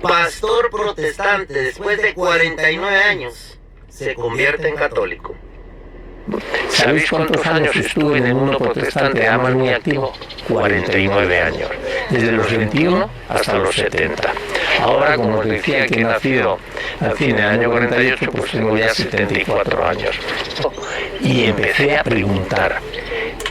pastor protestante, después de 49 años, se convierte en católico. ¿Sabéis cuántos años estuve en el mundo protestante además muy activo? 49 años, desde los 21 hasta los 70. Ahora, como os decía que he nacido en el año 48, pues tengo ya 74 años. Y empecé a preguntar.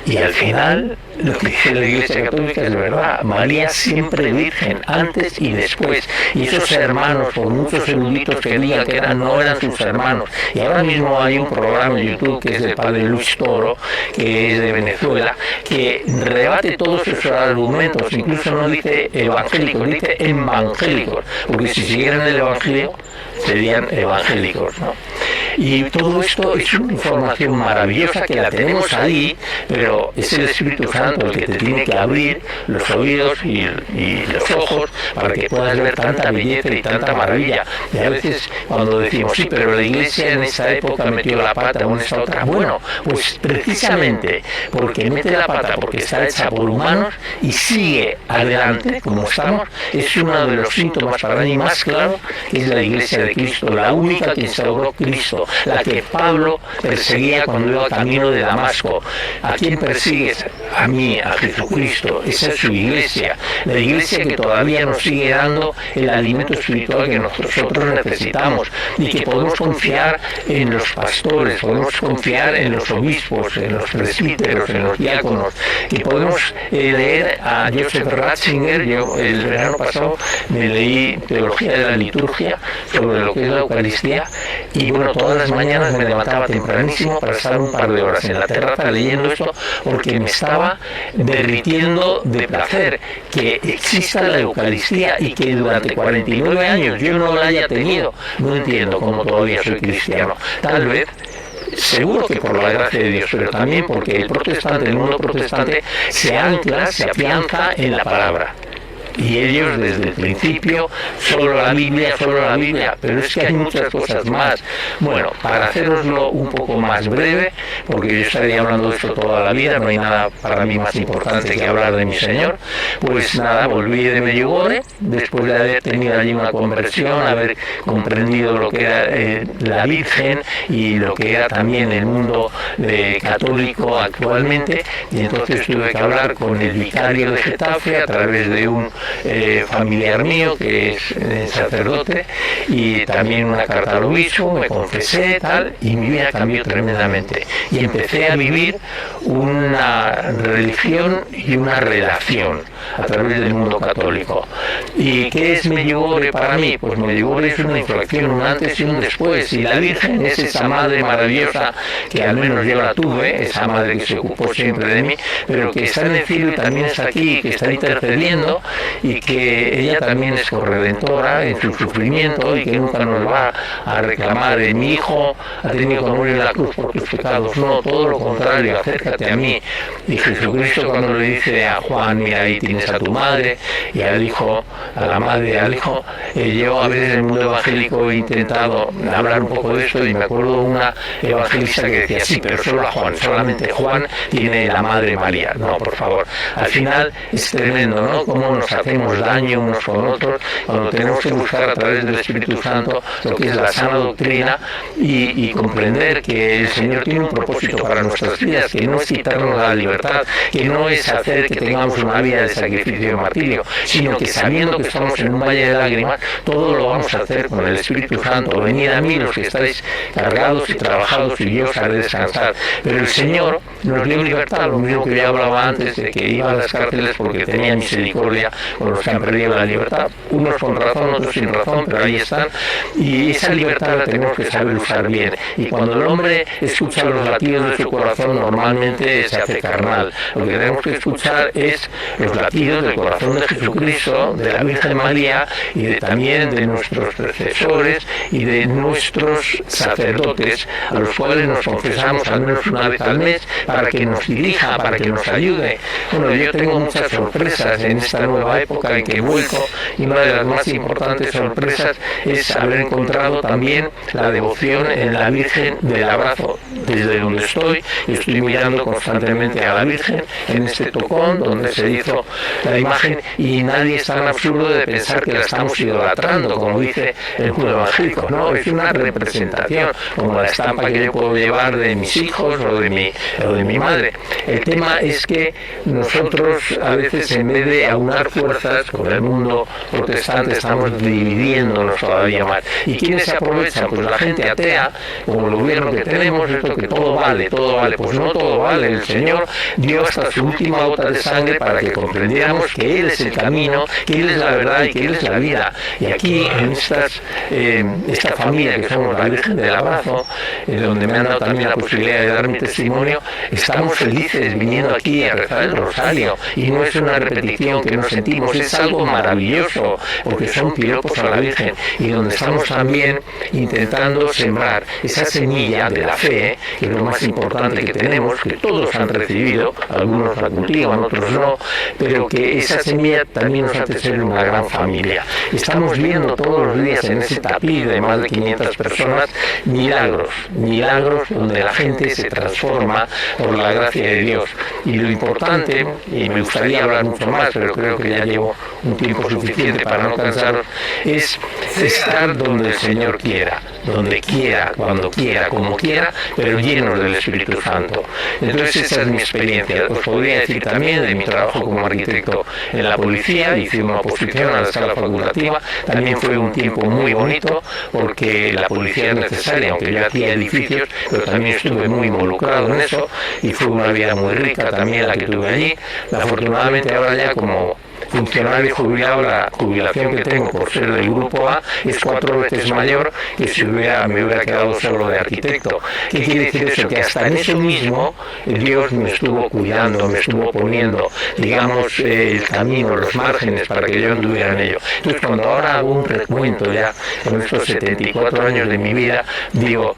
Y al final, lo que dice la Iglesia Católica es verdad. María siempre virgen, antes y después. Y esos hermanos, por muchos eruditos que digan que no eran sus hermanos. Y ahora mismo hay un programa en YouTube que es del padre Luis Toro, que es de Venezuela, que rebate todos esos argumentos. Incluso no dice evangélicos, dice evangélicos. Porque si siguieran el evangelio, serían evangélicos, ¿no? Y todo esto es una información maravillosa que la tenemos ahí, pero es el Espíritu Santo el que te tiene que abrir los oídos y los ojos para que puedas ver tanta belleza y tanta maravilla. Y a veces cuando decimos, sí, pero la Iglesia en esa época metió la pata o en esa otra, bueno, pues precisamente porque mete la pata, porque está hecha por humanos y sigue adelante como estamos, es uno de los síntomas para mí más claros, que es la Iglesia de Cristo, la única que instauró Cristo, la que Pablo perseguía cuando iba camino de Damasco. ¿A quién persigues? A mí, a Jesucristo. Esa es su iglesia, la iglesia que todavía nos sigue dando el alimento espiritual que nosotros necesitamos y que podemos confiar en los pastores, podemos confiar en los obispos, en los presbíteros, en los diáconos, que podemos leer a Joseph Ratzinger. Yo el verano pasado me leí Teología de la Liturgia sobre lo que es la Eucaristía y bueno, todas las mañanas me levantaba tempranísimo para estar un par de horas en la terraza leyendo esto porque me estaba derritiendo de placer que exista la Eucaristía y que durante 49 años yo no la haya tenido. No entiendo cómo todavía soy cristiano. Tal vez, seguro que por la gracia de Dios, pero también porque el protestante, el mundo protestante, se ancla, se afianza en la palabra. Y ellos desde el principio, solo la Biblia, pero es que hay muchas cosas más. Bueno, para haceroslo un poco más breve, porque yo estaría hablando de esto toda la vida, no hay nada para mí más importante que hablar de mi Señor, pues nada, volví de Medjugorje, después de haber tenido allí una conversión, haber comprendido lo que era la Virgen y lo que era también el mundo católico actualmente, y entonces tuve que hablar con el vicario de Getafe a través de un familiar mío que es sacerdote, y también una carta al obispo, me confesé tal, y mi vida cambió tremendamente y empecé a vivir una religión y una relación a través del mundo católico. ¿Y qué es Medjugorje para mí? Pues Medjugorje es una inflexión, un antes y un después, y la Virgen es esa madre maravillosa que al menos yo la tuve, esa madre que se ocupó siempre de mí, pero que está en el cielo y también está aquí, que está intercediendo, y que ella también es corredentora en su sufrimiento y que nunca nos va a reclamar de mi hijo ha tenido que morir en la cruz por tus pecados. No, todo lo contrario, acércate a mí. Y Jesucristo cuando le dice a Juan, mira, ahí tienes a tu madre, y al hijo, a la madre, al hijo, yo a veces en el mundo evangélico he intentado hablar un poco de esto y me acuerdo de una evangelista que decía, sí, pero solo a Juan, solamente Juan tiene la madre María. No, por favor, al final es tremendo, ¿no? Cómo nos hacemos daño unos con otros cuando tenemos que buscar a través del Espíritu Santo lo que es la sana doctrina y comprender que el Señor tiene un propósito para nuestras vidas, que no es quitarnos la libertad, que no es hacer que tengamos una vida de sacrificio y martirio, sino que sabiendo que estamos en un valle de lágrimas, todo lo vamos a hacer con el Espíritu Santo. Venid a mí los que estáis cargados y trabajados y yo os haré descansar. Pero el Señor nos dio libertad, lo mismo que yo hablaba antes de que iba a las cárceles porque tenía misericordia con los que han perdido la libertad, unos con razón, otros sin razón, pero ahí están, y esa libertad la tenemos que saber usar bien. Y cuando el hombre escucha los latidos de su corazón, normalmente se hace carnal. Lo que tenemos que escuchar es los latidos del corazón de Jesucristo, de la Virgen María y también de nuestros predecesores y de nuestros sacerdotes, a los cuales nos confesamos al menos una vez al mes para que nos dirija, para que nos ayude. Bueno, yo tengo muchas sorpresas en esta nueva época en que he vuelto, y una de las más importantes sorpresas es haber encontrado también la devoción en la Virgen del Abrazo. Desde donde estoy mirando constantemente a la Virgen en este tocón donde se hizo la imagen y nadie es tan absurdo de pensar que la estamos idolatrando, como dice el mundo evangélico, no, es una representación, como la estampa que yo puedo llevar de mis hijos o de mi madre. El tema es que nosotros a veces, en vez de aunar fuerzas con el mundo protestante, estamos dividiéndonos todavía más. ¿Y quiénes se aprovechan? Pues la gente atea, como el gobierno que tenemos, esto que todo vale, pues no todo vale. El Señor dio hasta su última gota de sangre para que comprendiéramos que Él es el camino, que Él es la verdad y que Él es la vida. Y aquí, en esta familia que somos la Virgen del Abrazo, donde me han dado también la posibilidad de dar mi testimonio, estamos felices viniendo aquí a rezar el rosario, y no es una repetición que nos sentimos, es algo maravilloso, porque son piropos a la Virgen, y donde estamos también intentando sembrar esa semilla de la fe, que es lo más importante que tenemos, que todos han recibido, algunos la cultivan, otros no, pero que esa semilla también nos hace ser una gran familia. Estamos viendo todos los días en ese tapiz de más de 500 personas milagros donde la gente se transforma por la gracia de Dios. Y lo importante, y me gustaría hablar mucho más, pero creo que ya llevo un tiempo suficiente para no cansaros, es estar donde el Señor quiera, donde quiera, cuando quiera, como quiera, pero llenos del Espíritu Santo. Entonces esa es mi experiencia. Os podría decir también de mi trabajo como arquitecto en la policía, hice una oposición a la escala facultativa, también fue un tiempo muy bonito, porque la policía es necesaria, aunque yo hacía edificios, pero también estuve muy involucrado en eso, y fue una vida muy rica también la que tuve allí. Afortunadamente ahora ya como funcionario jubilado, la jubilación que tengo por ser del grupo A es 4 veces mayor que si me hubiera quedado solo de arquitecto. ¿Qué quiere decir eso? Que hasta en eso mismo Dios me estuvo cuidando, me estuvo poniendo, digamos, el camino, los márgenes para que yo anduviera en ello. Entonces, cuando ahora hago un recuento ya con estos 74 años de mi vida, digo: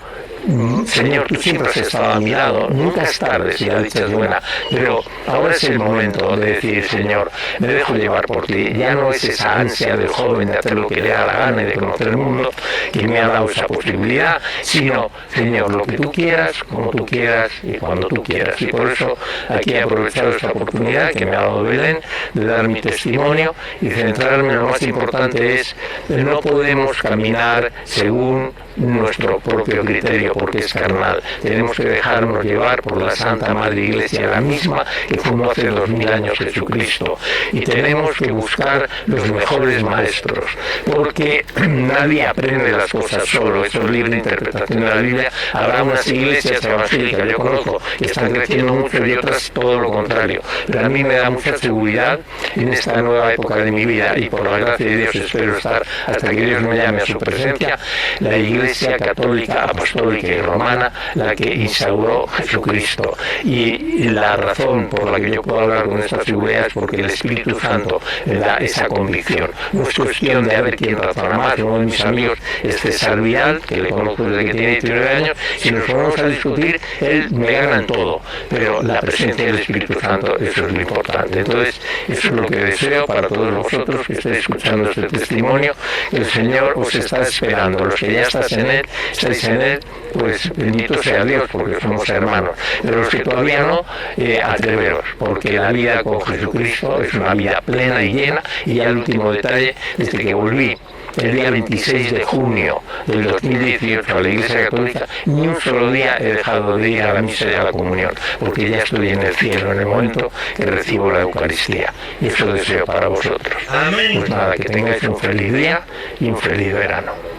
Señor, tú siempre has estado a mi lado, nunca es tarde si la dicha es buena, pero ahora es el momento de decir: Señor, me dejo llevar por ti. Ya no es esa ansia del joven de hacer lo que le da la gana y de conocer el mundo que me ha dado esa posibilidad, sino: Señor, lo que tú quieras, como tú quieras y cuando tú quieras. Y por eso aquí he aprovechado esta oportunidad que me ha dado Belén de dar mi testimonio y centrarme en lo más importante. Es que no podemos caminar según nuestro propio criterio, porque es carnal. Tenemos que dejarnos llevar por la Santa Madre Iglesia, la misma que fundó hace 2000 años Jesucristo, y tenemos que buscar los mejores maestros, porque nadie aprende las cosas solo. Eso es libre interpretación de la Biblia. Habrá unas iglesias evangélicas, yo conozco, que están creciendo mucho, y otras todo lo contrario, pero a mí me da mucha seguridad en esta nueva época de mi vida, y por la gracia de Dios espero estar hasta que Dios me llame a su presencia, la Iglesia católica, apostólica y romana, la que instauró Jesucristo. Y la razón por la que yo puedo hablar con esta seguridad es porque el Espíritu Santo me da esa convicción. No es cuestión de a ver quién razona más. Uno de mis amigos es César Vidal, que le conozco desde que tiene 19 años. Si nos ponemos a discutir, él me gana en todo, pero la presencia del Espíritu Santo, eso es lo importante. Entonces, eso es lo que deseo para todos vosotros que estéis escuchando este testimonio. El Señor os está esperando. Los que ya estáis en Él, pues bendito sea Dios, porque somos hermanos. Pero los que todavía no, atreveros, porque la vida con Jesucristo es una vida plena y llena. Y ya el último detalle: desde que volví el día 26 de junio del 2018 a la Iglesia Católica, ni un solo día he dejado de ir a la misa y a la comunión, porque ya estoy en el cielo en el momento que recibo la Eucaristía. Y eso deseo para vosotros. Amén. Pues nada, que tengáis un feliz día y un feliz verano.